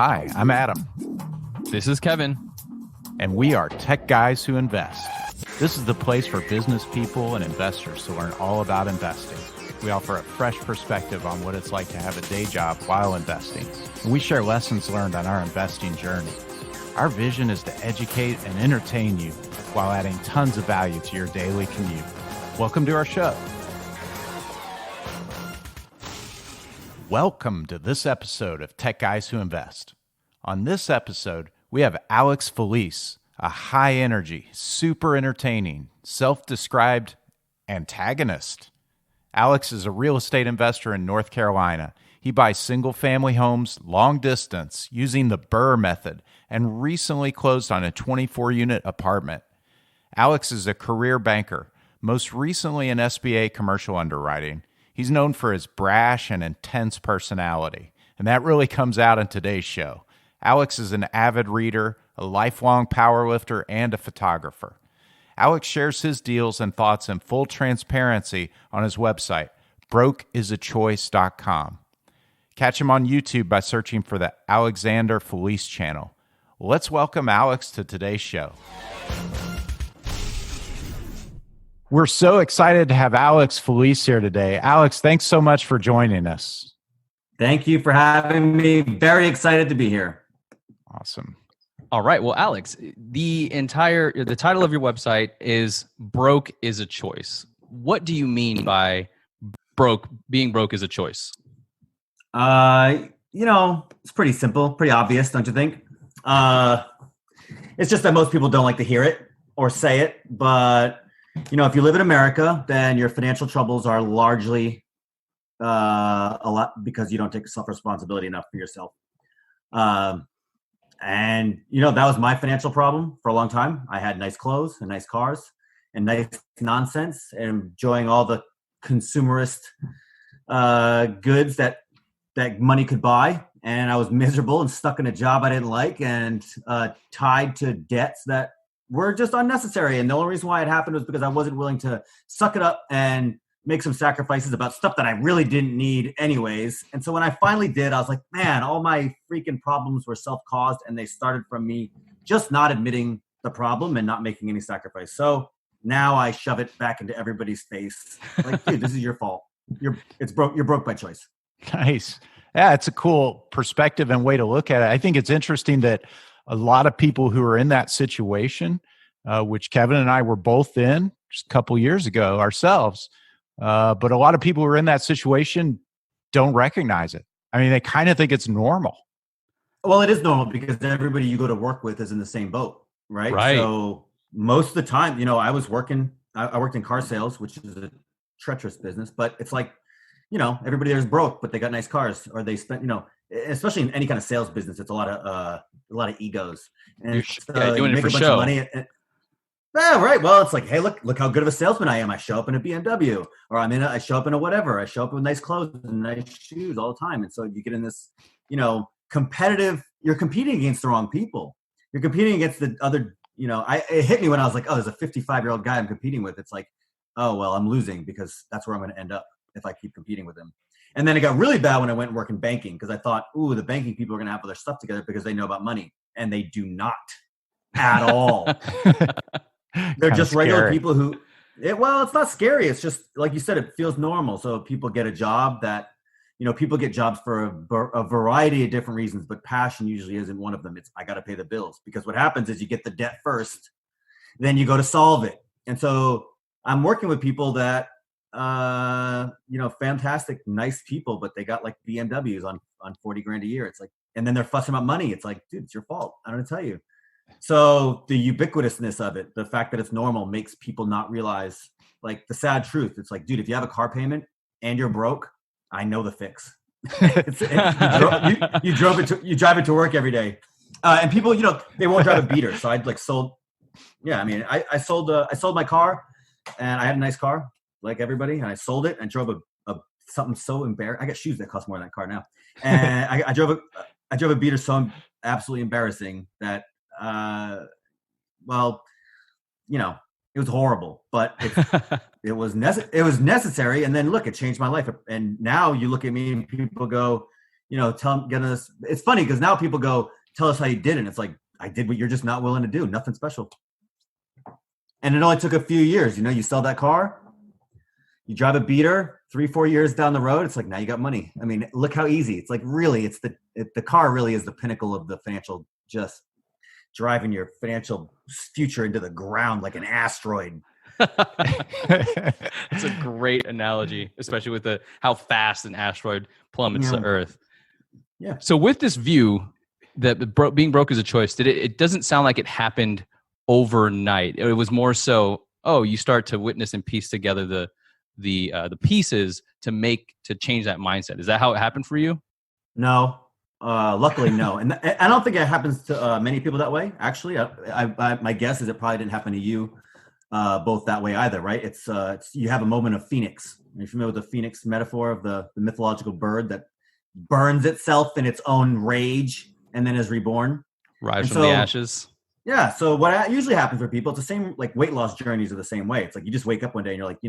Hi, I'm Adam, This is Kevin. and we are Tech Guys Who Invest. This is the place for business people and investors to learn all about investing. We offer a fresh perspective on what it's like to have a day job while investing, and we share lessons learned on our investing journey. Our vision is to educate and entertain you while adding tons of value to your daily commute. Welcome to our show. Welcome to this episode of Tech Guys Who Invest. On this episode, we have Alex Felice, a high-energy, super entertaining, self-described antagonist. Alex is a real estate investor in North Carolina. He buys single-family homes long distance using the BRRRR method and recently closed on a 24-unit apartment. Alex is a career banker, most recently in SBA commercial underwriting. He's known for his brash and intense personality, and that really comes out in today's show. Alex is an avid reader, a lifelong powerlifter, and a photographer. Alex shares his deals and thoughts in full transparency on his website, brokeIsachoice.com. Catch him on YouTube by searching for the Alexander Felice channel. Let's welcome Alex to today's show. We're so excited to have Alex Felice here today. Alex, thanks so much for joining us. Thank you for having me. Very excited to be here. Awesome. All right. Well, Alex, the title of your website is Broke is a Choice. What do you mean by being broke is a choice? It's pretty simple, pretty obvious, don't you think? It's just that most people don't like to hear it or say it, but if you live in America, then your financial troubles are largely a lot because you don't take self-responsibility enough for yourself. And that was my financial problem for a long time. I had nice clothes and nice cars and nice nonsense and enjoying all the consumerist goods that money could buy. And I was miserable and stuck in a job I didn't like and tied to debts that were just unnecessary. And the only reason why it happened was because I wasn't willing to suck it up and make some sacrifices about stuff that I really didn't need anyways. And so when I finally did, I was like, man, all my freaking problems were self-caused, and they started from me just not admitting the problem and not making any sacrifice. So now I shove it back into everybody's face. Like, dude, this is your fault. You're broke by choice. Nice. Yeah, it's a cool perspective and way to look at it. I think it's interesting that a lot of people who are in that situation, which Kevin and I were both in just a couple years ago ourselves, but a lot of people who are in that situation don't recognize it. I mean, they kind of think it's normal. Well, it is normal because everybody you go to work with is in the same boat, right? Right. So most of the time, I worked in car sales, which is a treacherous business, but it's like, everybody there's broke, but they got nice cars, or they spent, especially in any kind of sales business, it's a lot of egos. And You're doing it for show. Money yeah, right. Well, it's like, hey, look how good of a salesman I am. I show up in a BMW, or I show up in a whatever. I show up with nice clothes and nice shoes all the time. And so you get in this, competitive. You're competing against the wrong people. You're competing against the other. It hit me when I was like, oh, there's a 55-year-old guy I'm competing with. It's like, oh well, I'm losing because that's where I'm going to end up if I keep competing with him. And then it got really bad when I went and worked in banking because I thought, ooh, the banking people are going to have all their stuff together because they know about money, and they do not at all. They're just regular people who, it's not scary. It's just, like you said, it feels normal. So people get a job that, people get jobs for a variety of different reasons, but passion usually isn't one of them. It's, I got to pay the bills, because what happens is you get the debt first, then you go to solve it. And so I'm working with people that, fantastic, nice people, but they got like BMWs on 40 grand a year. It's like, and then they're fussing about money. It's like, dude, it's your fault. I don't tell you. So the ubiquitousness of it, the fact that it's normal, makes people not realize, like, the sad truth. It's like, dude, if you have a car payment and you're broke, I know the fix. You drive it to work every day, and people, they won't drive a beater. So I sold my car, and I had a nice car like everybody, and I sold it and drove a something so embarrassing. I got shoes that cost more than that car now, and I drove a beater so absolutely embarrassing that. It was horrible, but it was necessary. And then look, it changed my life. And now you look at me and people go, get us. It's funny because now people go, tell us how you did it. And it's like, I did what you're just not willing to do. Nothing special. And it only took a few years. You sell that car, you drive a beater, 3-4 years down the road. It's like, now you got money. I mean, look how easy. It's like, really, the car really is the pinnacle of the financial, just driving your financial future into the ground like an asteroid. It's a great analogy, especially with how fast an asteroid plummets to Earth. Yeah. So with this view that being broke is a choice, it doesn't sound like it happened overnight. It was more so, you start to witness and piece together the pieces to change that mindset. Is that how it happened for you? No. Luckily, no. And I don't think it happens to many people that way. Actually, my guess is it probably didn't happen to you both that way either, right? It's you have a moment of phoenix. Are you familiar with the phoenix metaphor of the mythological bird that burns itself in its own rage and then is reborn? Rise from the ashes. Yeah. So what usually happens for people, it's the same, like weight loss journeys are the same way. It's like you just wake up one day and you're like,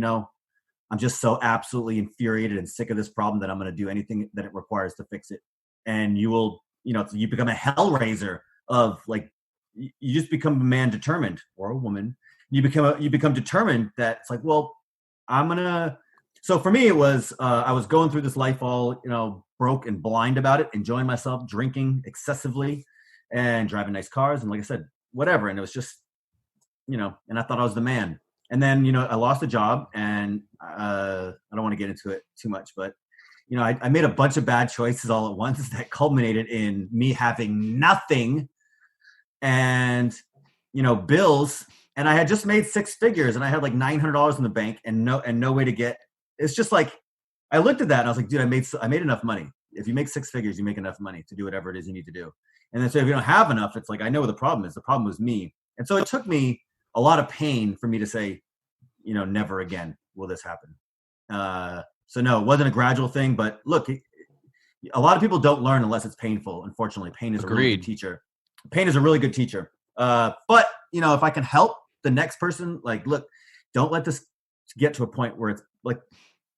I'm just so absolutely infuriated and sick of this problem that I'm going to do anything that it requires to fix it. And you will, you become a hellraiser of like, you just become a man determined, or a woman. You become determined that it's like, well, so for me, it was, I was going through this life all, broke and blind about it, enjoying myself, drinking excessively and driving nice cars. And like I said, whatever. And it was just, and I thought I was the man. And then, I lost a job, and I don't want to get into it too much, but, I made a bunch of bad choices all at once that culminated in me having nothing and, bills. And I had just made 6 figures, and I had like $900 in the bank and no way to get. It's just like, I looked at that and I was like, dude, I made enough money. If you make 6 figures, you make enough money to do whatever it is you need to do. And then so if you don't have enough, it's like, I know what the problem is. The problem was me. And so it took me a lot of pain for me to say, never again will this happen. So no, it wasn't a gradual thing, but look, a lot of people don't learn unless it's painful. Unfortunately, pain is a really good teacher. Pain is a really good teacher. But if I can help the next person, like, look, don't let this get to a point where it's like,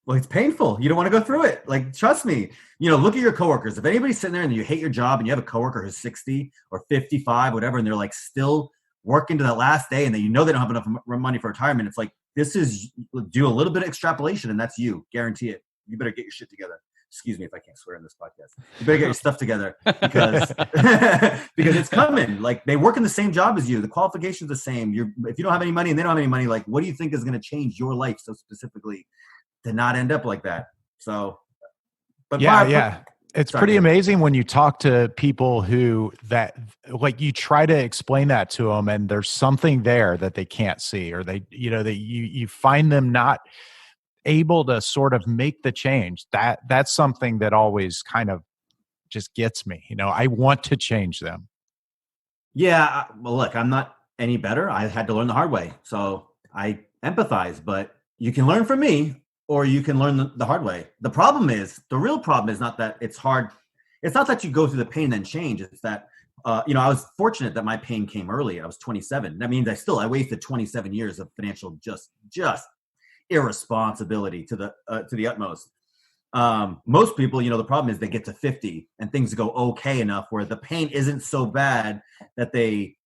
well, it's painful. You don't want to go through it. Like, trust me, look at your coworkers. If anybody's sitting there and you hate your job and you have a coworker who's 60 or 55, whatever, and they're like still working to that last day and they don't have enough money for retirement, it's like, do a little bit of extrapolation and that's you. Guarantee it. You better get your shit together. Excuse me if I can't swear in this podcast. You better get your stuff together because because it's coming. Like, they work in the same job as you. The qualification's the same. If you don't have any money and they don't have any money, like, what do you think is going to change your life so specifically to not end up like that? So, but yeah. It's pretty amazing when you talk to people who you try to explain that to them and there's something there that they can't see, or you find them not able to sort of make the change. That's something that always kind of just gets me. I want to change them. Yeah. Well, look, I'm not any better. I had to learn the hard way. So I empathize, but you can learn from me, or you can learn the hard way. The real problem is not that it's hard. It's not that you go through the pain and then change. It's that, I was fortunate that my pain came early. I was 27. That means I wasted 27 years of financial just irresponsibility to the utmost. Most people, the problem is they get to 50 and things go okay enough where the pain isn't so bad that they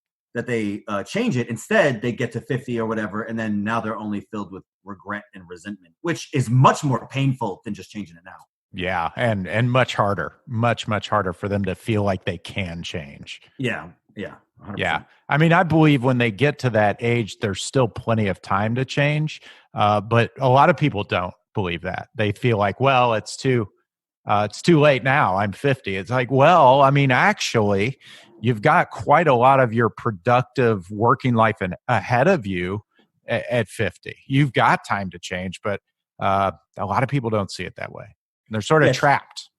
change it. Instead, they get to 50 or whatever, and then now they're only filled with regret and resentment, which is much more painful than just changing it now. Yeah, and much harder for them to feel like they can change. Yeah, 100%. Yeah. I mean, I believe when they get to that age, there's still plenty of time to change. But a lot of people don't believe that. They feel like, well, it's too late now. I'm 50. It's like, well, I mean, actually, you've got quite a lot of your productive working life ahead of you at 50. You've got time to change, but a lot of people don't see it that way. They're sort of trapped.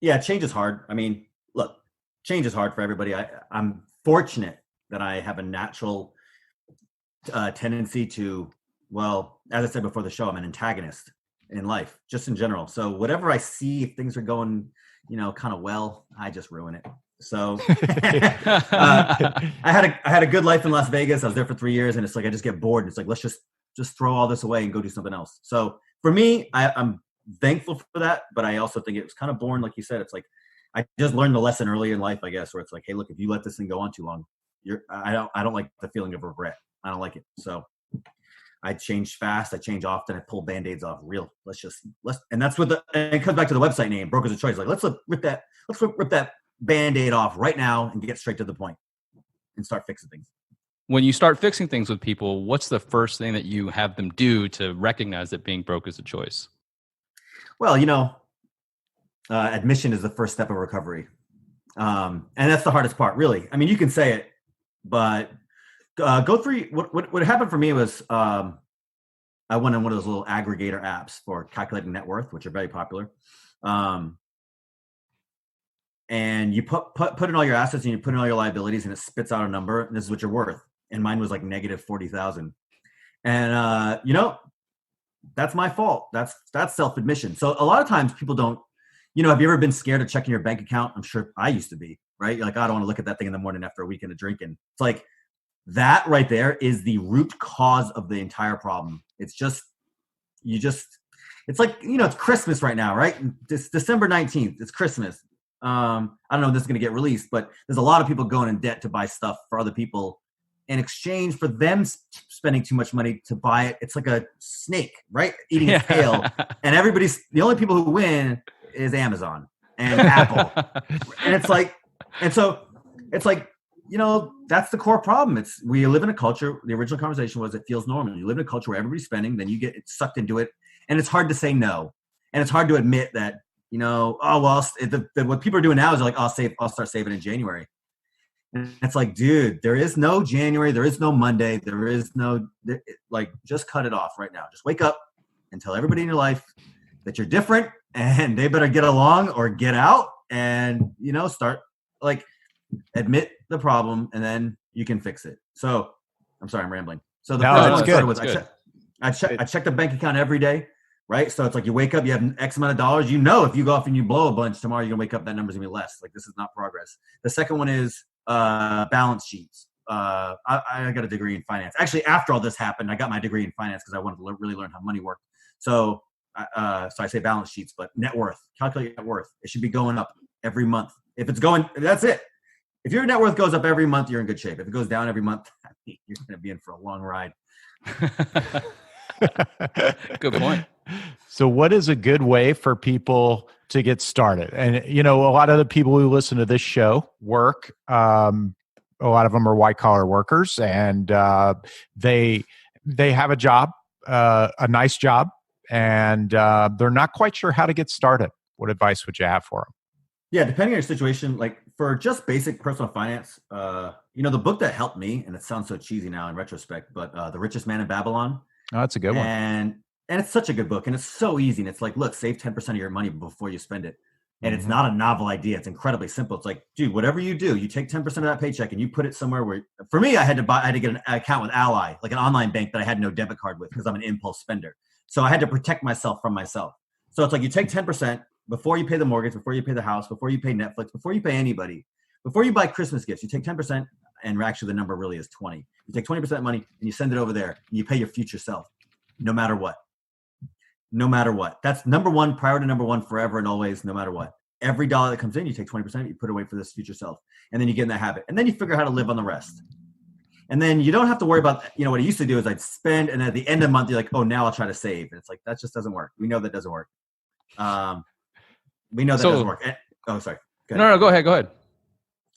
Yeah, change is hard. I mean, look, change is hard for everybody. I'm fortunate that I have a natural tendency to, well, as I said before the show, I'm an antagonist in life, just in general. So whatever I see, if things are going, kind of well, I just ruin it. So I had a good life in Las Vegas. I was there for 3 years, and it's like I just get bored. And it's like, let's just throw all this away and go do something else. So for me, I'm thankful for that, but I also think it was kind of boring, like you said. It's like I just learned the lesson early in life, I guess, where it's like, hey, look, if you let this thing go on too long, I don't like the feeling of regret. I don't like it. So I change fast. I change often. I pull Band-Aids off real. And that's what and it comes back to the website name, Brokers of Choice. Like, let's rip that Band-Aid off right now and get straight to the point and start fixing things. When you start fixing things with people, what's the first thing that you have them do to recognize that being broke is a choice? Well, admission is the first step of recovery. And that's the hardest part, really. I mean, you can say it, but go through what happened for me was I went on one of those little aggregator apps for calculating net worth, which are very popular. And you put in all your assets and you put in all your liabilities and it spits out a number and this is what you're worth. And mine was like negative 40,000. And that's my fault. That's self-admission. So a lot of times people don't, have you ever been scared of checking your bank account? I'm sure I used to be, right? You're like, I don't want to look at that thing in the morning after a weekend of drinking. It's like that right there is the root cause of the entire problem. It's like, it's Christmas right now, right? It's December 19th. It's Christmas. I don't know if this is going to get released, but there's a lot of people going in debt to buy stuff for other people in exchange for them spending too much money to buy it. It's like a snake, right? Eating its tail. And the only people who win is Amazon and Apple. And so it's like, that's the core problem. We live in a culture. The original conversation was it feels normal. You live in a culture where everybody's spending, then you get sucked into it. And it's hard to say no. And it's hard to admit that, what people are doing now is like, I'll start saving in January. And it's like, dude, there is no January. There is no Monday. There is no, just cut it off right now. Just wake up and tell everybody in your life that you're different and they better get along or get out and, start admit the problem and then you can fix it. So I'm sorry, I'm rambling. So the first one started was I check the bank account every day. Right. So it's like you wake up, you have X amount of dollars, if you go off and you blow a bunch tomorrow, you're going to wake up, that number's going to be less. Like this is not progress. The second one is balance sheets. I got a degree in finance. Actually, after all this happened, I got my degree in finance because I wanted to really learn how money worked. So I say balance sheets, but net worth, calculate net worth. It should be going up every month. That's it. If your net worth goes up every month, you're in good shape. If it goes down every month, you're going to be in for a long ride. Good point. So what is a good way for people to get started? And, a lot of the people who listen to this show work. A lot of them are white collar workers and they have a job, a nice job, and they're not quite sure how to get started. What advice would you have for them? Yeah, depending on your situation, like for just basic personal finance, the book that helped me, and it sounds so cheesy now in retrospect, but The Richest Man in Babylon. Oh, that's a good one. And it's such a good book and it's so easy. And it's like, look, save 10% of your money before you spend it. And it's not a novel idea. It's incredibly simple. It's like, dude, whatever you do, you take 10% of that paycheck and you put it somewhere where, for me, I had to get an account with Ally, like an online bank that I had no debit card with because I'm an impulse spender. So I had to protect myself from myself. So it's like you take 10% before you pay the mortgage, before you pay the house, before you pay Netflix, before you pay anybody, before you buy Christmas gifts, you take 10%. And actually the number really is 20. You take 20% money and you send it over there and you pay your future self. No matter what. That's priority number one forever and always, no matter what. Every dollar that comes in, you take 20%, you put away for this future self. And then you get in that habit. And then you figure out how to live on the rest. And then you don't have to worry about, what I used to do is I'd spend and at the end of the month, you're like, oh, now I'll try to save. And it's like, that just doesn't work. We know that doesn't work. Doesn't work. Oh, sorry. No, go ahead.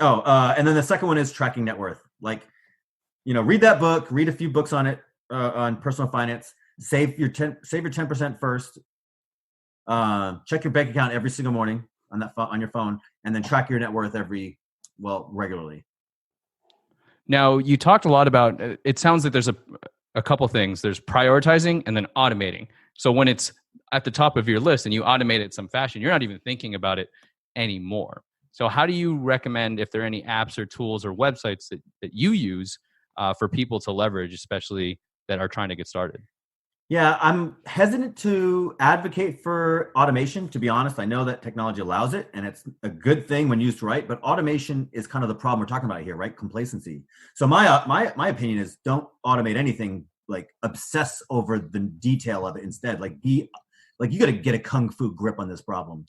Oh, and then the second one is tracking net worth. Like, read that book, read a few books on it, on personal finance. Save your 10% first. Check your bank account every single morning on your phone, and then track your net worth regularly. Now, you talked a lot about. It sounds like there's a couple things. There's prioritizing and then automating. So when it's at the top of your list and you automate it in some fashion, you're not even thinking about it anymore. So how do you recommend, if there are any apps or tools or websites that you use for people to leverage, especially that are trying to get started? Yeah, I'm hesitant to advocate for automation, to be honest. I know that technology allows it, and it's a good thing when used right, but automation is kind of the problem we're talking about here, right? Complacency. So my opinion is don't automate anything, like obsess over the detail of it instead. Like Like you got to get a kung fu grip on this problem.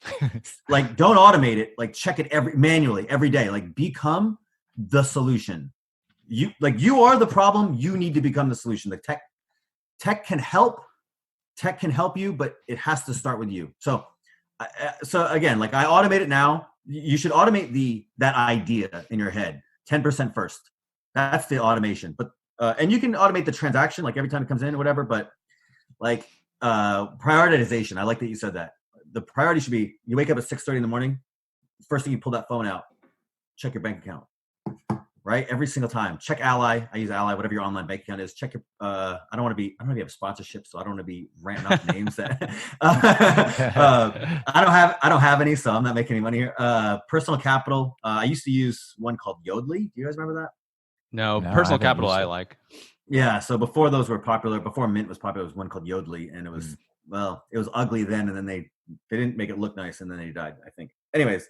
Like don't automate it. Like check it manually every day. Like become the solution. You are the problem. You need to become the solution. The tech can help. Tech can help you, but it has to start with you. So again, like I automate it now. You should automate that idea in your head 10% first. That's the automation. But and you can automate the transaction like every time it comes in or whatever. But like prioritization. I like that you said that. The priority should be you wake up at 6:30 in the morning. First thing you pull that phone out, check your bank account. Right, every single time. Check Ally. I use Ally, whatever your online bank account is. Check your. I don't want to have a sponsorship, so I don't want to be ranting off names. That I don't have any, so I'm not making any money here. Personal Capital. I used to use one called Yodlee. Do you guys remember that? No, Personal Capital I like. Yeah, so before those were popular, before Mint was popular, there was one called Yodlee, and it was it was ugly then, and then they didn't make it look nice, and then they died, I think. Anyways,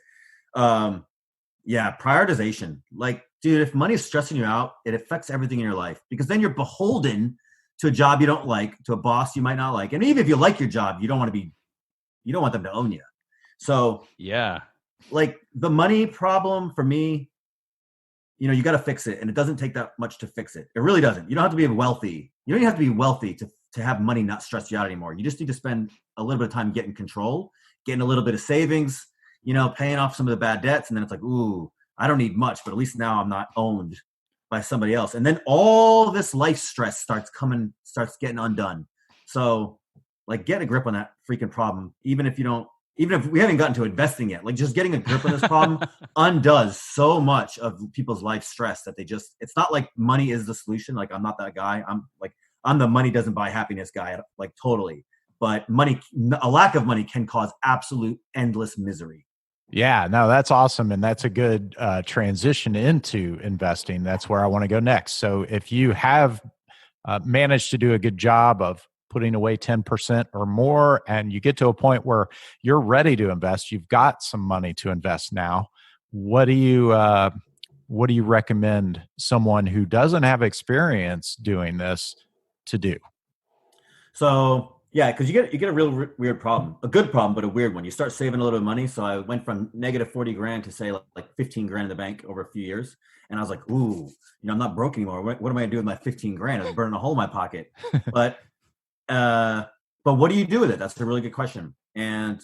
yeah, prioritization. Like, dude, if money is stressing you out, it affects everything in your life because then you're beholden to a job you don't like, to a boss you might not like. And even if you like your job, you don't want them to own you. So yeah, like the money problem for me, you got to fix it. And it doesn't take that much to fix it. It really doesn't. You don't have to be wealthy. You don't even have to be wealthy to have money not stress you out anymore. You just need to spend a little bit of time getting control, getting a little bit of savings, paying off some of the bad debts. And then it's like, ooh, I don't need much, but at least now I'm not owned by somebody else. And then all this life stress starts getting undone. So like get a grip on that freaking problem. Even if we haven't gotten to investing yet, like just getting a grip on this problem undoes so much of people's life stress that it's not like money is the solution. Like I'm not that guy. I'm the money doesn't buy happiness guy, like totally. But a lack of money can cause absolute endless misery. Yeah, no, that's awesome. And that's a good transition into investing. That's where I want to go next. So if you have managed to do a good job of putting away 10% or more, and you get to a point where you're ready to invest, you've got some money to invest now, what do you recommend someone who doesn't have experience doing this to do? So yeah, because you get a real weird problem, a good problem, but a weird one. You start saving a little bit of money. So I went from negative 40 grand to say like 15 grand in the bank over a few years. And I was like, ooh, I'm not broke anymore. What am I gonna do with my 15 grand? I was burning a hole in my pocket. But what do you do with it? That's a really good question. And,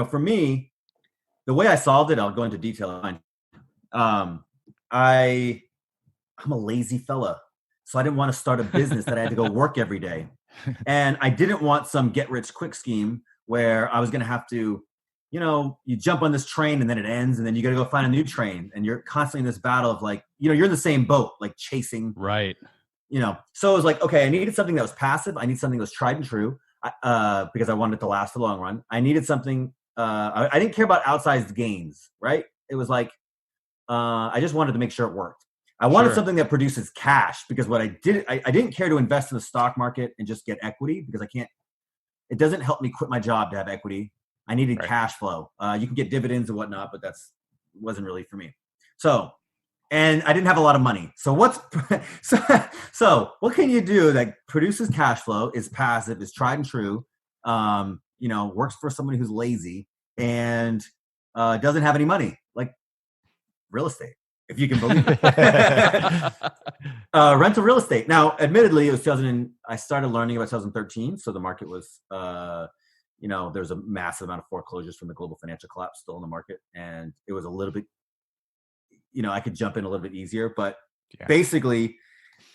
for me, the way I solved it, I'll go into detail. I'm a lazy fella. So I didn't want to start a business that I had to go work every day. And I didn't want some get rich quick scheme where I was going to have to, you jump on this train and then it ends and then you got to go find a new train. And you're constantly in this battle of like, you're in the same boat, like chasing. Right. So it was like, okay, I needed something that was passive. I need something that was tried and true because I wanted it to last for the long run. I needed something, I didn't care about outsized gains, right? It was like, I just wanted to make sure it worked. I wanted something that produces cash because what I didn't care to invest in the stock market and just get equity because it doesn't help me quit my job to have equity. I needed cash flow. You can get dividends and whatnot, but wasn't really for me. So, and I didn't have a lot of money. So what can you do that produces cash flow, is passive, is tried and true, works for somebody who's lazy and doesn't have any money, like real estate, if you can believe it. Rental real estate. Now, admittedly, it was I started learning about 2013. So the market was, there's a massive amount of foreclosures from the global financial collapse still in the market. And it was a little bit, I could jump in a little bit easier, but basically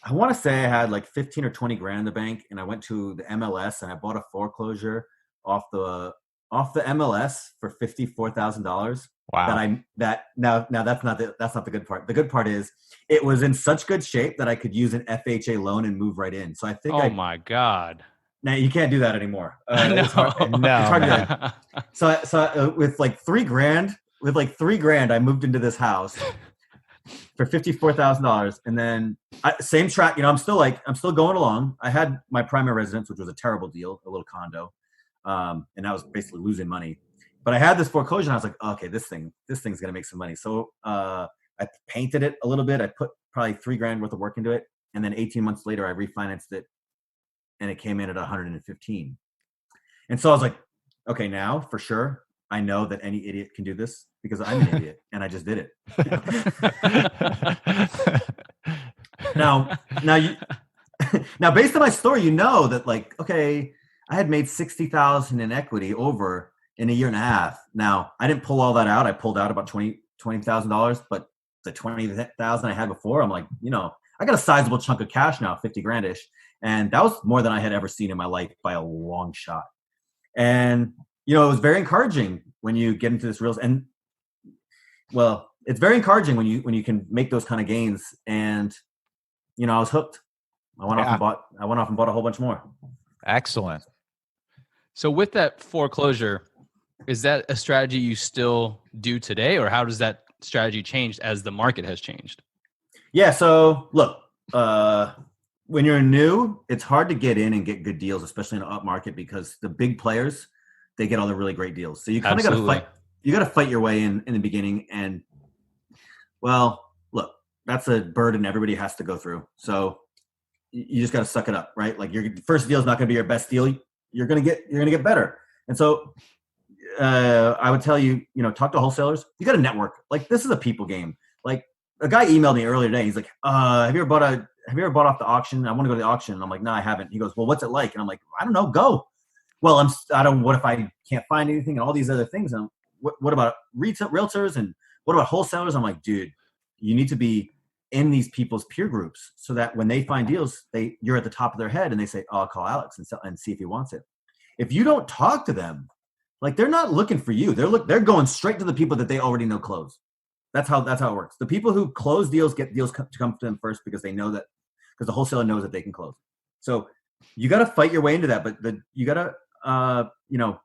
I want to say I had like 15 or 20 grand in the bank and I went to the MLS and I bought a foreclosure off the MLS for $54,000. Wow. Now that's not the good part. The good part is it was in such good shape that I could use an FHA loan and move right in. So I think my God. Now you can't do that anymore. No. It's hard to do. So with like $3 grand, I moved into this house for $54,000. And then same track, I'm still going along. I had my primary residence, which was a terrible deal, a little condo. And I was basically losing money, but I had this foreclosure and I was like, okay, this thing's going to make some money. So, I painted it a little bit. I put probably $3 grand worth of work into it. And then 18 months later, I refinanced it and it came in at 115. And so I was like, okay, now for sure, I know that any idiot can do this because I'm an idiot and I just did it. Now you now based on my story, you know that like, okay, I had made 60,000 in equity over in a year and a half. Now I didn't pull all that out. I pulled out about $20,000, but the 20,000 I had before, I'm like, I got a sizable chunk of cash now, 50 grandish. And that was more than I had ever seen in my life by a long shot. And, it was very encouraging when you get into this real, and well, it's very encouraging when you can make those kind of gains. And, I was hooked. I went off and bought a whole bunch more. Excellent. So with that foreclosure, is that a strategy you still do today, or how does that strategy change as the market has changed? Yeah. So look, when you're new, it's hard to get in and get good deals, especially in an up market, because the big players, they get all the really great deals. So you kind of got to fight. You got to fight your way in the beginning. And well, look, that's a burden everybody has to go through. So you just got to suck it up, right? Like your first deal is not going to be your best deal. You're going to get better. And so I would tell you, talk to wholesalers. You got to network. Like this is a people game. Like a guy emailed me earlier today. He's like, have you ever bought off the auction? I want to go to the auction. And I'm like, no, I haven't. He goes, well, what's it like? And I'm like, I don't know. Go. Well, what if I can't find anything and all these other things? And what about realtors and what about wholesalers? I'm like, dude, you need to be in these people's peer groups so that when they find deals, you're at the top of their head and they say, oh, I'll call Alex and see if he wants it. If you don't talk to them, like they're not looking for you. They're going straight to the people that they already know close. That's how it works. The people who close deals get deals to come to them first because they know that, because the wholesaler knows that they can close. So you got to fight your way into that, but you got to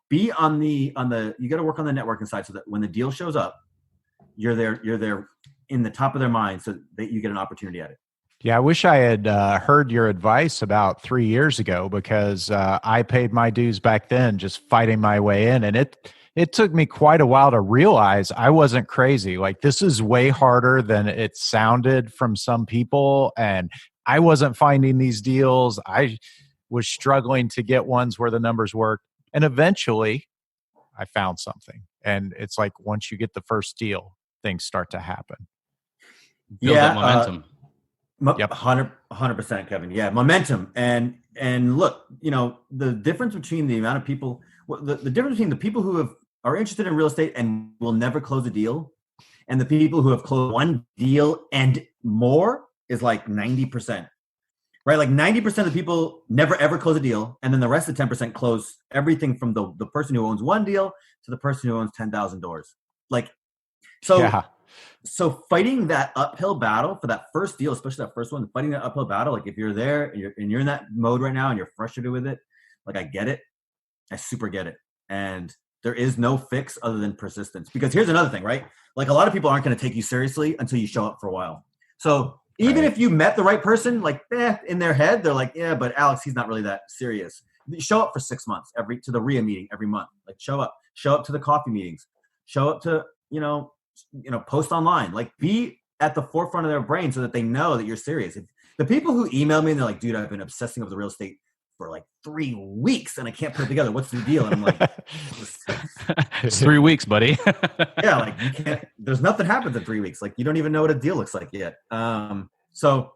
be on the you got to work on the networking side so that when the deal shows up, you're there in the top of their mind so that you get an opportunity at it. Yeah, I wish I had heard your advice about 3 years ago, because I paid my dues back then just fighting my way in. And it took me quite a while to realize I wasn't crazy. Like this is way harder than it sounded from some people. And I wasn't finding these deals. I was struggling to get ones where the numbers worked. And eventually I found something. And it's like once you get the first deal, things start to happen. Build that momentum. Yep. 100%, Kevin. Yeah. Momentum. And look, the difference between the amount of people, the difference between the people who are interested in real estate and will never close a deal and the people who have closed one deal and more is like 90%, right? Like 90% of the people never ever close a deal. And then the rest of 10% close everything from the person who owns one deal to the person who owns 10,000 doors. Like, so, yeah. So fighting that uphill battle for that first deal, especially that first one, fighting that uphill battle, like if you're there and you're in that mode right now and you're frustrated with it, like I get it. I super get it. And there is no fix other than persistence. Because here's another thing, right? Like a lot of people aren't going to take you seriously until you show up for a while. So even if you met the right person, like in their head, they're like, yeah, but Alex, he's not really that serious. You show up for 6 months to the RIA meeting every month. Like show up to the coffee meetings, show up to, post online, like be at the forefront of their brain so that they know that you're serious. The people who email me and they're like, dude, I've been obsessing over the real estate for like 3 weeks and I can't put it together. What's the deal? And I'm like, it's 3 weeks, buddy. Yeah. Like you can't, there's nothing happens in 3 weeks. Like you don't even know what a deal looks like yet. So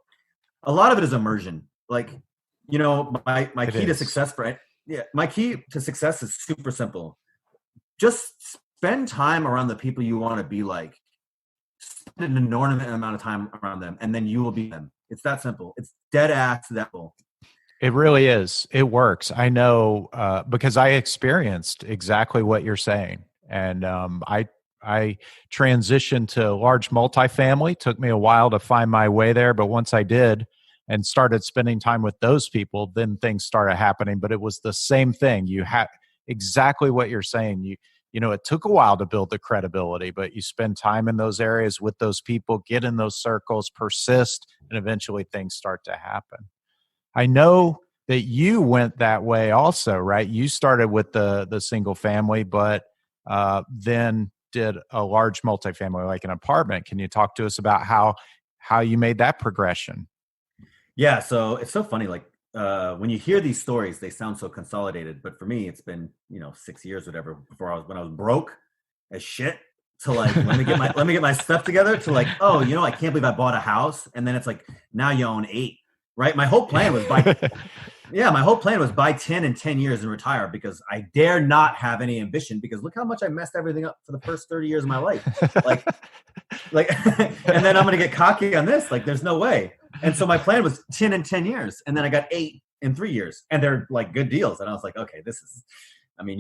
a lot of it is immersion. Like, my key to success my key to success is super simple. Just spend time around the people you want to be like. Spend an inordinate amount of time around them, and then you will be them. It's that simple. It's dead ass that simple. It really is. It works. I know because I experienced exactly what you're saying, and I transitioned to large multifamily. Took me a while to find my way there, but once I did and started spending time with those people, then things started happening. But it was the same thing. You had exactly what you're saying. It took a while to build the credibility, but you spend time in those areas with those people, get in those circles, persist, and eventually things start to happen. I know that you went that way also, right? You started with the single family, but then did a large multifamily, like an apartment. Can you talk to us about how you made that progression? Yeah. So it's so funny. Like when you hear these stories, they sound so consolidated. But for me, it's been 6 years, whatever, when I was broke as shit. To like, let me get my stuff together. To like, oh, I can't believe I bought a house, and then it's like, now you own 8, right? My whole plan was buy 10 in 10 years and retire, because I dare not have any ambition, because look how much I messed everything up for the first 30 years of my life. Like, and then I'm going to get cocky on this. Like, there's no way. And so my plan was 10 in 10 years. And then I got 8 in 3 years, and they're like good deals. And I was like, okay, you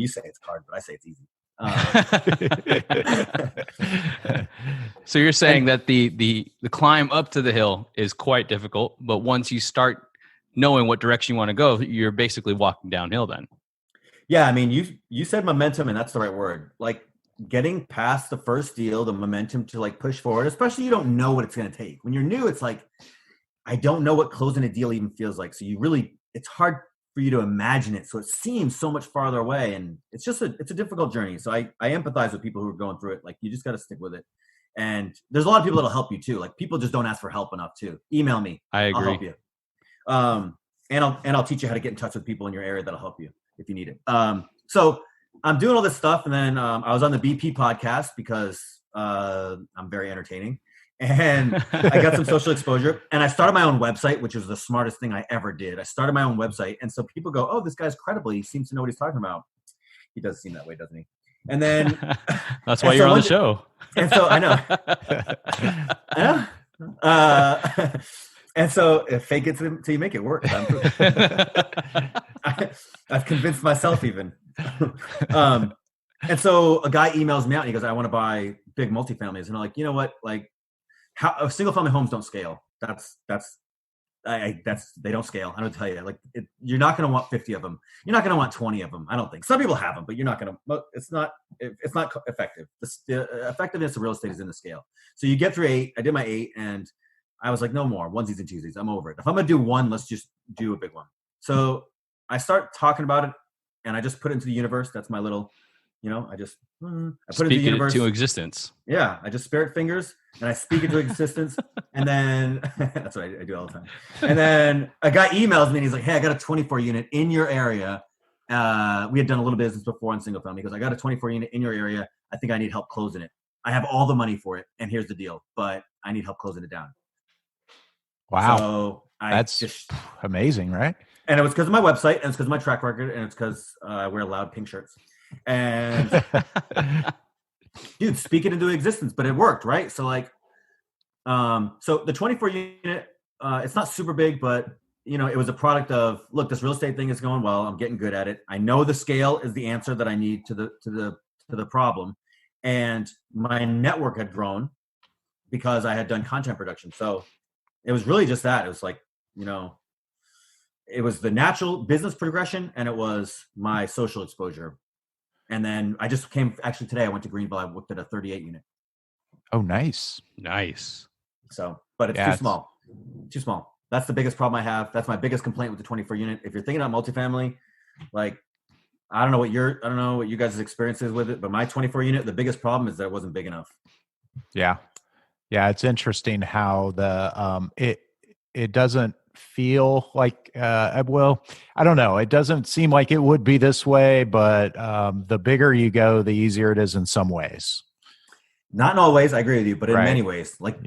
say it's hard, but I say it's easy. So you're saying that the climb up to the hill is quite difficult, but once you start knowing what direction you want to go, you're basically walking downhill then. Yeah, I mean, you said momentum, and that's the right word. Like, getting past the first deal, the momentum to like push forward, especially you don't know what it's going to take. When you're new, it's like, I don't know what closing a deal even feels like. So it's hard for you to imagine it. So it seems so much farther away, and it's a difficult journey. So I empathize with people who are going through it. Like, you just got to stick with it. And there's a lot of people that'll help you too. Like, people just don't ask for help enough too. Email me. I agree. I'll help you. And I'll teach you how to get in touch with people in your area that'll help you if you need it. So I'm doing all this stuff. And then I was on the BP podcast because I'm very entertaining. And I got some social exposure, and I started my own website, which was the smartest thing I ever did. I started my own website. And so people go, oh, this guy's credible. He seems to know what he's talking about. He does seem that way, doesn't he? And then that's why you're on the show. And so I know. Yeah. And so fake it till you make it work. I've convinced myself even. And so a guy emails me out and he goes, I want to buy big multifamilies. And I'm like, you know what? Like, how single family homes don't scale. They don't scale. I don't tell you. Like, you're not going to want 50 of them. You're not going to want 20 of them. I don't think. Some people have them, but you're not going to. It's not effective. The effectiveness of real estate is in the scale. So you get through 8. I did my 8, and I was like, no more onesies and twosies. I'm over it. If I'm going to do one, let's just do a big one. So I start talking about it, and I just put it into the universe. That's my little, I put it into the universe. To existence. Yeah, I just spirit fingers and I speak into existence, and then that's what I do all the time. And then a guy emails me and he's like, "Hey, I got a 24 unit in your area. We had done a little business before on single family. Because I got a 24 unit in your area. I think I need help closing it. I have all the money for it, and here's the deal, but I need help closing it down." Wow, so that's just amazing, right? And it was because of my website, and it's because of my track record, and it's because I wear loud pink shirts. And dude, speak it into existence, but it worked, right? So like, so the 24 unit, it's not super big, but it was a product of, look, this real estate thing is going well. I'm getting good at it. I know the scale is the answer that I need to the problem, and my network had grown because I had done content production. So it was really just that. It was like, it was the natural business progression, and it was my social exposure. And then I just actually today I went to Greenville. I looked at a 38 unit. Oh, nice. So, but it's too small. Too small. That's the biggest problem I have. That's my biggest complaint with the 24 unit. If you're thinking about multifamily, like, I don't know what you guys' experience is with it, but my 24 unit, the biggest problem is that it wasn't big enough. Yeah. Yeah. It's interesting how it doesn't feel like, well, I don't know. It doesn't seem like it would be this way, but the bigger you go, the easier it is in some ways. Not in all ways, I agree with you, but in Right. many ways. Like,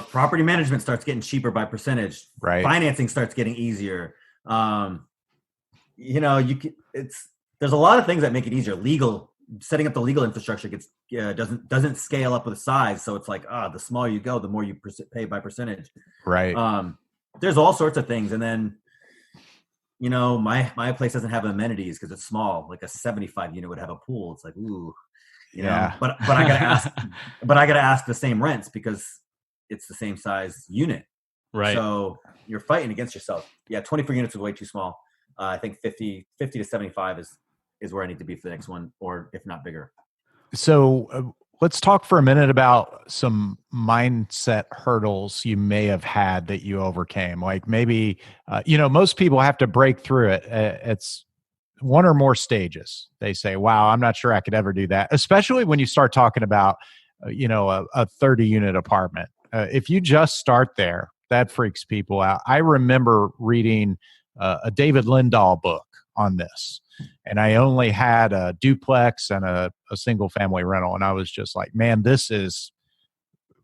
property management starts getting cheaper by percentage. Right. Financing starts getting easier. There's a lot of things that make it easier. Setting up the legal infrastructure doesn't scale up with size. So it's like, the smaller you go, the more you pay by percentage. Right. There's all sorts of things. And then, my place doesn't have amenities because it's small. Like a 75 unit would have a pool. It's like, ooh, but I gotta ask the same rents because it's the same size unit. Right. So you're fighting against yourself. Yeah. 24 units is way too small. I think 50 to 75 is where I need to be for the next one, or if not bigger. So let's talk for a minute about some mindset hurdles you may have had that you overcame. Like maybe, most people have to break through it. It's one or more stages. They say, wow, I'm not sure I could ever do that. Especially when you start talking about, a 30 unit apartment. If you just start there, that freaks people out. I remember reading a David Lindahl book on this. And I only had a duplex and a single family rental. And I was just like, man, this is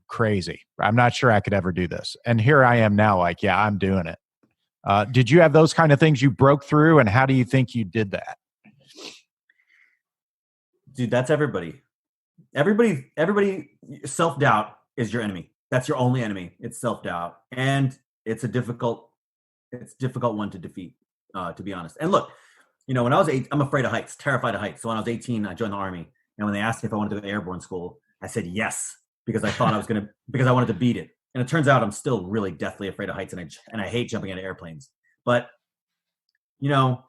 crazy. I'm not sure I could ever do this. And here I am now, like, yeah, I'm doing it. Did you have those kind of things you broke through, and how do you think you did that? Dude, that's everybody. Everybody, self-doubt is your enemy. That's your only enemy. It's self-doubt. And it's a difficult one to defeat, to be honest. And look, when I was 8, I'm afraid of heights, terrified of heights. So when I was 18, I joined the Army. And when they asked me if I wanted to go to airborne school, I said yes, because I thought because I wanted to beat it. And it turns out I'm still really deathly afraid of heights, and I hate jumping out of airplanes. But, you got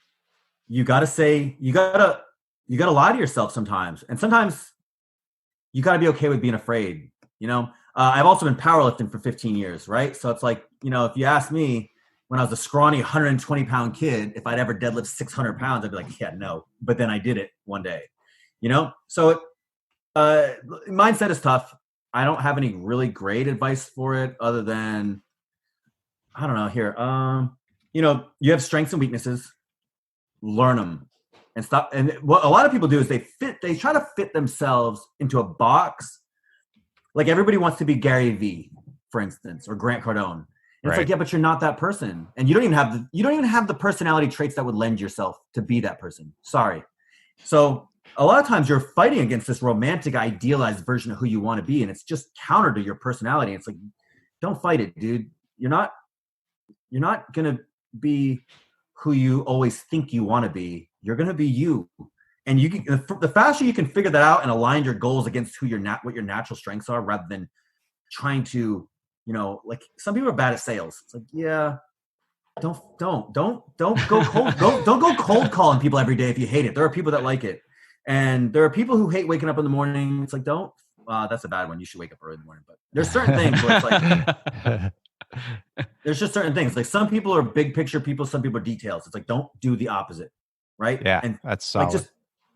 to lie to yourself sometimes. And sometimes you got to be okay with being afraid. I've also been powerlifting for 15 years, right? So it's like, if you ask me when I was a scrawny 120-pound kid, if I'd ever deadlift 600 pounds, I'd be like, yeah, no. But then I did it one day, So mindset is tough. I don't have any really great advice for it other than, I don't know, here. You have strengths and weaknesses. Learn them and stop. And what a lot of people do is they try to fit themselves into a box. Like everybody wants to be Gary Vee, for instance, or Grant Cardone. And It's like, yeah, but you're not that person. And you don't even have the personality traits that would lend yourself to be that person. Sorry. So a lot of times you're fighting against this romantic, idealized version of who you want to be. And it's just counter to your personality. It's like, don't fight it, dude. You're not going to be who you always think you want to be. You're going to be you. And the faster you can figure that out and align your goals against what your natural strengths are, rather than trying to, like some people are bad at sales. It's like, yeah, don't go cold. Don't go cold calling people every day if you hate it. There are people that like it. And there are people who hate waking up in the morning. It's like, that's a bad one. You should wake up early in the morning. But there's certain things where it's like, there's just certain things. Like some people are big picture people. Some people are details. It's like, don't do the opposite. Right. Yeah. And that's solid. Like, just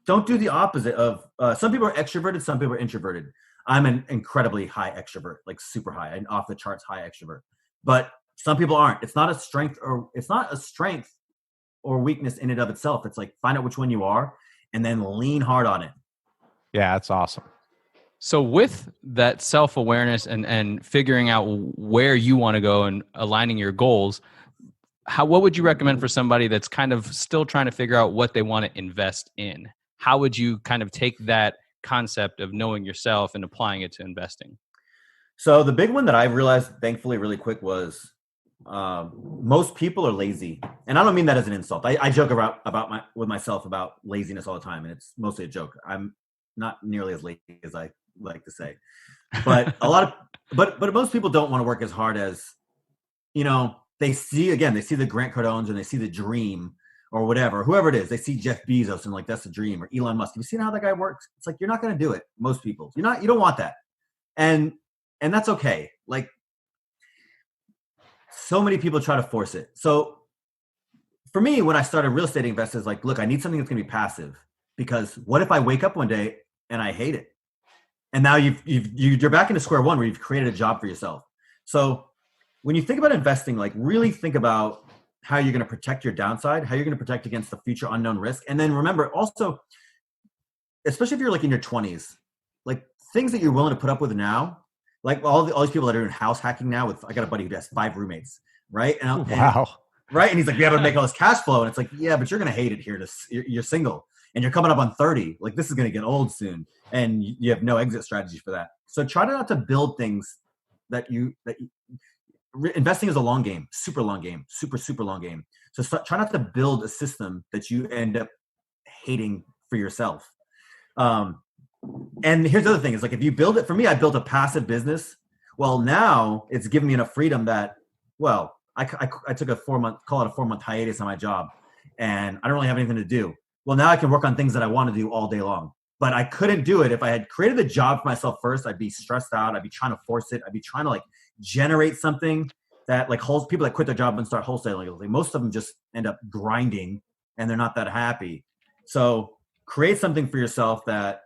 don't do the opposite of, some people are extroverted. Some people are introverted. I'm an incredibly high extrovert, like super high and off the charts high extrovert, but some people aren't. It's not a strength or weakness in and of itself. It's like, find out which one you are and then lean hard on it. Yeah, that's awesome. So with that self-awareness and figuring out where you want to go and aligning your goals, what would you recommend for somebody that's kind of still trying to figure out what they want to invest in? How would you kind of take that concept of knowing yourself and applying it to investing? So the big one that I realized, thankfully, really quick was most people are lazy. And I don't mean that as an insult. I joke with myself about laziness all the time, and it's mostly a joke. I'm not nearly as lazy as I like to say. But but most people don't want to work as hard as, they see the Grant Cardones and they see the dream or whatever, whoever it is. They see Jeff Bezos and like, that's the dream, or Elon Musk. Have you seen how that guy works? It's like, you're not going to do it. Most people, you don't want that. And that's okay. Like, so many people try to force it. So for me, when I started real estate investing, it's like, look, I need something that's going to be passive, because what if I wake up one day and I hate it? And now you're back into square one where you've created a job for yourself. So when you think about investing, like really think about how you're going to protect your downside, how you're going to protect against the future unknown risk. And then remember also, especially if you're like in your 20s, like things that you're willing to put up with now, like all these people that are doing house hacking now I got a buddy who has 5 roommates, right? Wow. Right. And he's like, we have to make all this cash flow. And it's like, yeah, but you're going to hate it here. You're single and you're coming up on 30. Like this is going to get old soon. And you have no exit strategy for that. So try not to build things investing is a long game, super long game, super long game. So try not to build a system that you end up hating for yourself. And here's the other thing is like, if you build it, for me, I built a passive business. Well, now it's given me enough freedom that, well, I took a 4-month hiatus on my job, and I don't really have anything to do. Well, now I can work on things that I want to do all day long. But I couldn't do it if I had created a job for myself first. I'd be stressed out. I'd be trying to force it. I'd be trying to like generate something that like people that quit their job and start wholesaling. Like most of them just end up grinding and they're not that happy. So create something for yourself that,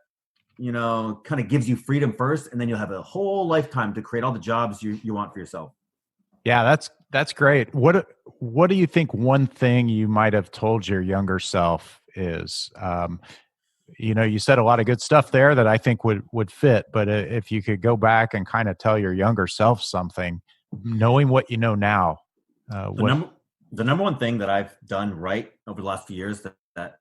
kind of gives you freedom first, and then you'll have a whole lifetime to create all the jobs you want for yourself. Yeah, That's great. What do you think one thing you might have told your younger self is? You said a lot of good stuff there that I think would fit, but if you could go back and kind of tell your younger self something, knowing what you know now, the number one thing that I've done right over the last few years that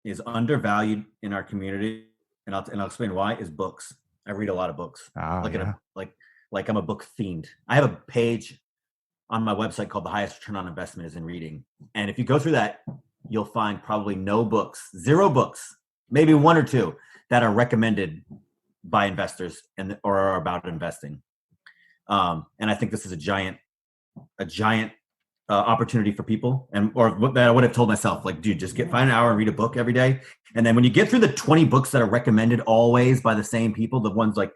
is undervalued in our community, and I'll explain why, is books. I read a lot of books. Like I'm a book fiend. I have a page on my website called The Highest Return on Investment is in Reading. And if you go through that, you'll find probably zero books, maybe one or two that are recommended by investors or are about investing. And I think this is a giant opportunity for people, or what I would have told myself, like, dude, just find an hour and read a book every day. And then when you get through the 20 books that are recommended always by the same people, the ones like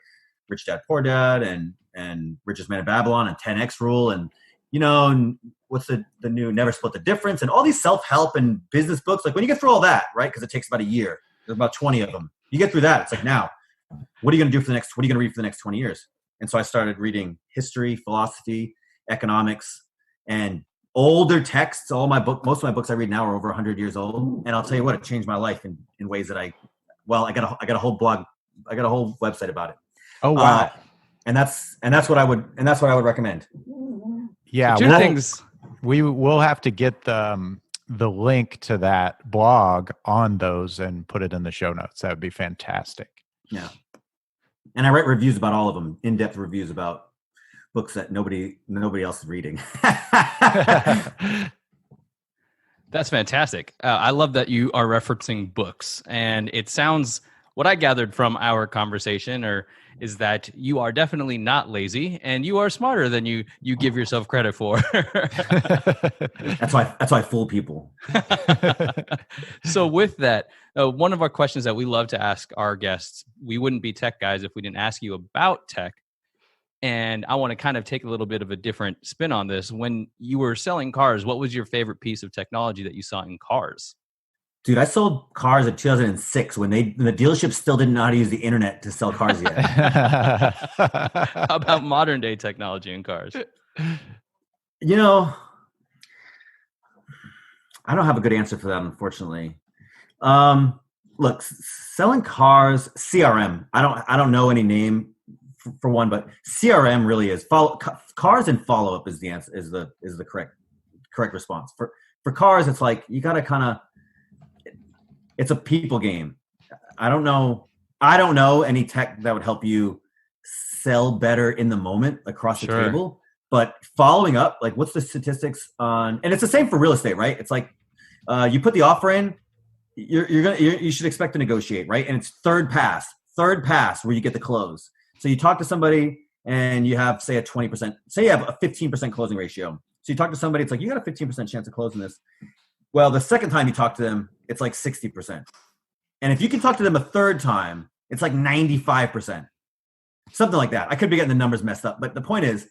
Rich Dad Poor Dad and Richest Man in Babylon and 10X Rule, and and what's the new Never Split the Difference, and all these self-help and business books, like when you get through all that, right? Because it takes about a year. There's about 20 of them. You get through that, it's like, now, what are you going to do what are you going to read for the next 20 years? And so I started reading history, philosophy, economics, and older texts. Most of my books I read now are over 100 years old. And I'll tell you what, it changed my life in ways that I got a whole blog, I got a whole website about it. Oh, wow. And that's what I would recommend. Yeah. So two things. We will have to get the link to that blog on those and put it in the show notes. That would be fantastic. Yeah. And I write reviews about all of them, in-depth reviews about books that nobody else is reading. That's fantastic. I love that you are referencing books, and it sounds, what I gathered from our conversation is that you are definitely not lazy, and you are smarter than you give yourself credit for. That's why I fool people. So with that, one of our questions that we love to ask our guests, we wouldn't be tech guys if we didn't ask you about tech. And I want to kind of take a little bit of a different spin on this. When you were selling cars, what was your favorite piece of technology that you saw in cars? Dude, I sold cars in 2006 when the dealership still didn't know how to use the internet to sell cars yet. How about modern day technology in cars? I don't have a good answer for that, unfortunately. Look, selling cars, CRM. I don't know any name for one, but CRM really is cars, and follow up is the answer, is the correct response. For cars, it's like you got to it's a people game. I don't know any tech that would help you sell better in the moment across the table, but following up, like, what's the statistics on, and it's the same for real estate, right? It's like, you put the offer in, you should expect to negotiate, right? And it's third pass where you get the close. So you talk to somebody and you have, say, a 20%, say you have a 15% closing ratio. So you talk to somebody, it's like, you got a 15% chance of closing this. Well, the second time you talk to them, it's like 60%. And if you can talk to them a third time, it's like 95%. Something like that. I could be getting the numbers messed up, but the point is,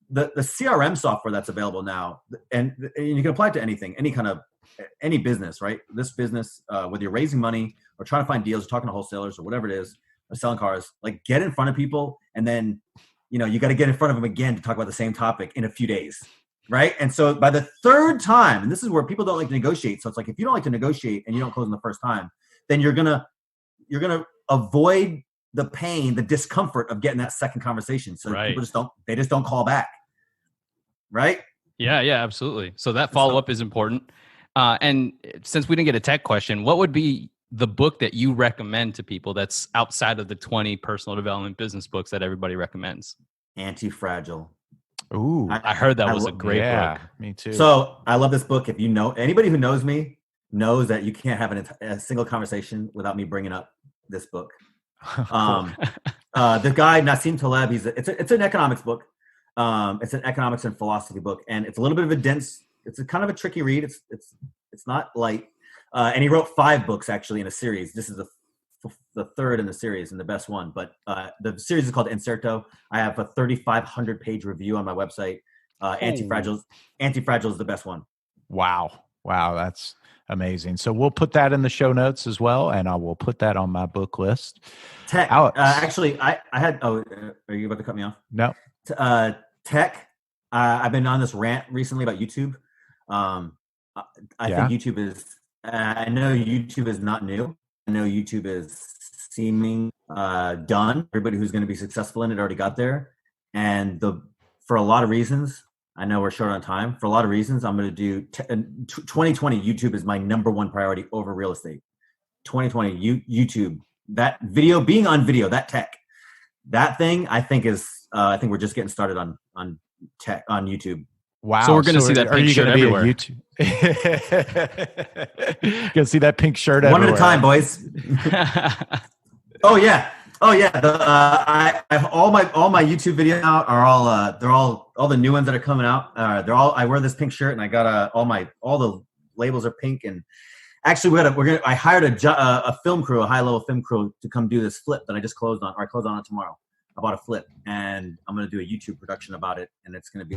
the CRM software that's available now, and you can apply it to anything, any business, right? This business, whether you're raising money or trying to find deals or talking to wholesalers or whatever it is, or selling cars, like, get in front of people, and then, you got to get in front of them again to talk about the same topic in a few days. Right. And so by the third time, and this is where people don't like to negotiate. So it's like, if you don't like to negotiate and you don't close in the first time, then you're going to avoid the pain, the discomfort of getting that second conversation. So people just don't call back. Right. Yeah, absolutely. So that follow-up is important. And since we didn't get a tech question, what would be the book that you recommend to people that's outside of the 20 personal development business books that everybody recommends? Anti-Fragile. Ooh, I heard that was a great book. Me too. So I love this book. If anybody who knows me knows that you can't have a single conversation without me bringing up this book. The guy Nassim Taleb, it's an economics book. It's an economics and philosophy book, and it's a little bit of a dense. It's a kind of a tricky read. It's not light. And he wrote 5 books actually in a series. This is the third in the series and the best one. But the series is called Inserto. I have a 3,500 page review on my website. Anti-Fragile is the best one. Wow, that's amazing. So we'll put that in the show notes as well, and I will put that on my book list. Tech. Actually, I had. Oh, are you about to cut me off? No. Tech. I've been on this rant recently about YouTube. I think YouTube is. I know YouTube is not new. I know YouTube is seeming done. Everybody who's going to be successful in it already got there, and for a lot of reasons. I know we're short on time. For a lot of reasons, I'm going to do 2020. YouTube is my number one priority over real estate. 2020 YouTube, that video, being on video, that tech, that thing, I think is. I think we're just getting started on tech on YouTube. Wow! So we're going to see that pink shirt everywhere. You're gonna see that pink shirt one everywhere. At a time, boys. Oh yeah. All my YouTube videos now are all the new ones that are coming out. I wear this pink shirt and I got all the labels are pink. And actually I hired a film crew, a high level film crew to come do this flip that I just closed on, or I close on it tomorrow. I bought a flip and I'm going to do a YouTube production about it. And it's going to be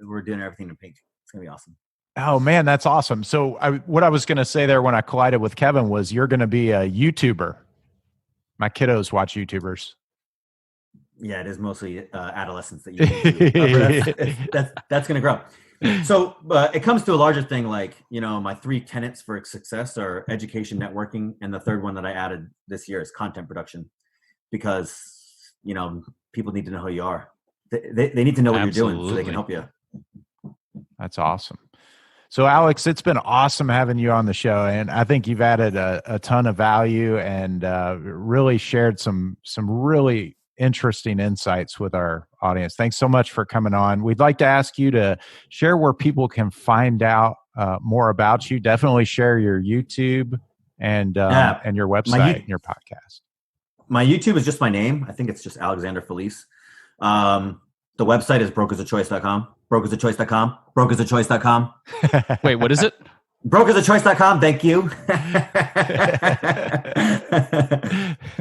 we're doing everything in pink. It's going to be awesome. Oh man, that's awesome. So what I was going to say there when I collided with Kevin was you're going to be a YouTuber. My kiddos watch YouTubers. Yeah, it is mostly adolescents that you that's going to grow. So it comes to a larger thing, like, my 3 tenets for success are education, networking, and the third one that I added this year is content production, because people need to know who you are. They need to know what you're doing so they can help you. That's awesome. So Alex, it's been awesome having you on the show, and I think you've added a ton of value and really shared some really interesting insights with our audience. Thanks so much for coming on. We'd like to ask you to share where people can find out more about you. Definitely share your YouTube and your website and your podcast. My YouTube is just my name. I think it's just Alexander Felice. The website is brokersofchoice.com. Brokersofchoice.com. Brokersofchoice.com. Wait, what is it? Brokersofchoice.com. Thank you.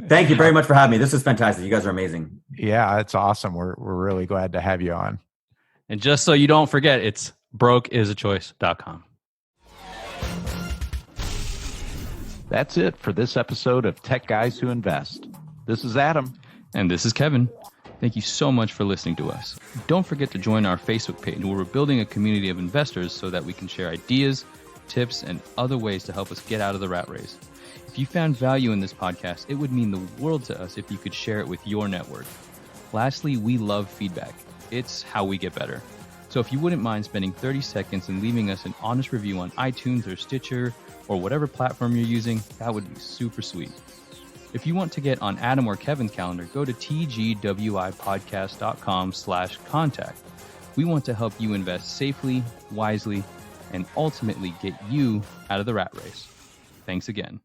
Thank you very much for having me. This is fantastic. You guys are amazing. Yeah, it's awesome. We're really glad to have you on. And just so you don't forget, it's brokeisAchoice.com. That's it for this episode of Tech Guys Who Invest. This is Adam. And this is Kevin. Thank you so much for listening to us. Don't forget to join our Facebook page, where we're building a community of investors so that we can share ideas, tips, and other ways to help us get out of the rat race. If you found value in this podcast, it would mean the world to us if you could share it with your network. Lastly, we love feedback. It's how we get better. So if you wouldn't mind spending 30 seconds and leaving us an honest review on iTunes or Stitcher or whatever platform you're using, that would be super sweet. If you want to get on Adam or Kevin's calendar, go to tgwipodcast.com/contact. We want to help you invest safely, wisely, and ultimately get you out of the rat race. Thanks again.